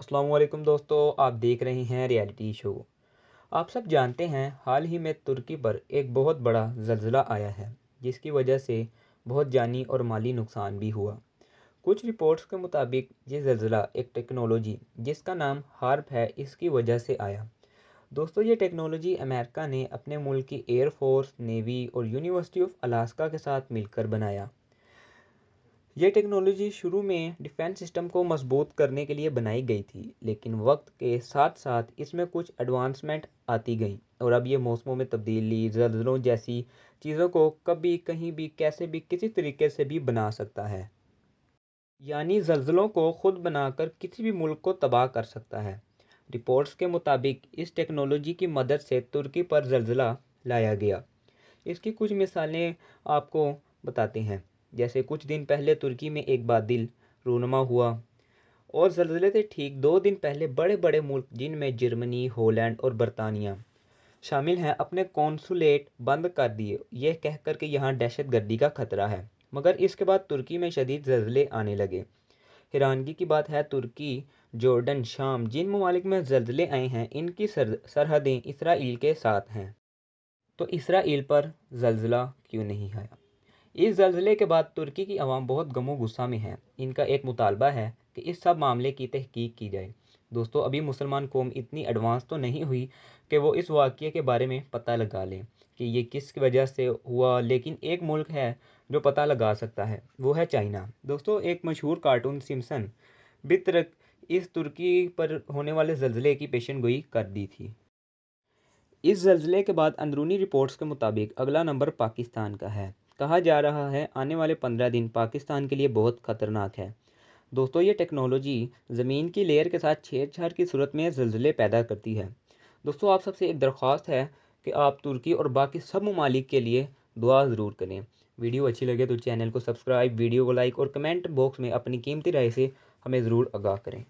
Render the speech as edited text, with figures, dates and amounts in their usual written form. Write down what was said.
अस्सलाम वालेकुम दोस्तों, आप देख रहे हैं रियलिटी शो। आप सब जानते हैं हाल ही में तुर्की पर एक बहुत बड़ा ज़लज़ला आया है, जिसकी वजह से बहुत जानी और माली नुकसान भी हुआ। कुछ रिपोर्ट्स के मुताबिक ये ज़लज़ला एक टेक्नोलॉजी जिसका नाम हार्प है, इसकी वजह से आया। दोस्तों, ये टेक्नोलॉजी अमेरिका ने अपने मुल्क की एयर फोर्स, नेवी और यूनिवर्सिटी ऑफ अलास्का के साथ मिलकर बनाया। ये टेक्नोलॉजी शुरू में डिफेंस सिस्टम को मजबूत करने के लिए बनाई गई थी, लेकिन वक्त के साथ साथ इसमें कुछ एडवांसमेंट आती गई और अब ये मौसमों में तब्दीली, ज़लज़लों जैसी चीज़ों को कभी कहीं भी कैसे भी किसी तरीके से भी बना सकता है। यानी ज़लज़लों को खुद बनाकर किसी भी मुल्क को तबाह कर सकता है। रिपोर्ट्स के मुताबिक इस टेक्नोलॉजी की मदद से तुर्की पर ज़लज़ला लाया गया। इसकी कुछ मिसालें आपको बताते हैं। जैसे कुछ दिन पहले तुर्की में एक बादल रूनुमा हुआ और ज़लज़ले से ठीक 2 दिन पहले बड़े बड़े मुल्क जिनमें जर्मनी, हॉलैंड और बरतानिया शामिल हैं अपने कौंसुलेट बंद कर दिए, यह कहकर कि यहाँ दहशत गर्दी का खतरा है। मगर इसके बाद तुर्की में शदीद ज़लज़ले आने लगे। हैरानगी की बात है, तुर्की, जॉर्डन, शाम जिन ममालिक में ज़लज़ले आए हैं इनकी सरहदें इसराइल के साथ हैं। तो इसराइल पर ज़लज़ला क्यों नहीं आया? इस ज़लज़ले के बाद तुर्की की आवाम बहुत गमो गुस्सा में है। इनका एक मुतालबा है कि इस सब मामले की तहकीक की जाए। दोस्तों, अभी मुसलमान कौम इतनी एडवांस तो नहीं हुई कि वो इस वाक़ये के बारे में पता लगा लें कि ये किस वजह से हुआ, लेकिन एक मुल्क है जो पता लगा सकता है, वो है चाइना। दोस्तों, एक मशहूर कार्टून सिम्पसन बितरक इस तुर्की पर होने वाले ज़लज़ले की पेशेनगोई कर दी थी। इस ज़लज़ले के बाद अंदरूनी रिपोर्ट्स के मुताबिक अगला नंबर पाकिस्तान का है। कहा जा रहा है आने वाले 15 दिन पाकिस्तान के लिए बहुत ख़तरनाक है। दोस्तों, ये टेक्नोलॉजी ज़मीन की लेयर के साथ छेड़छाड़ की सूरत में ज़लज़ले पैदा करती है। दोस्तों, आप सबसे एक दरख्वास्त है कि आप तुर्की और बाकी सब ममालिक के लिए दुआ ज़रूर करें। वीडियो अच्छी लगे तो चैनल को सब्सक्राइब, वीडियो को लाइक और कमेंट बॉक्स में अपनी कीमती राय से हमें ज़रूर आगाह करें।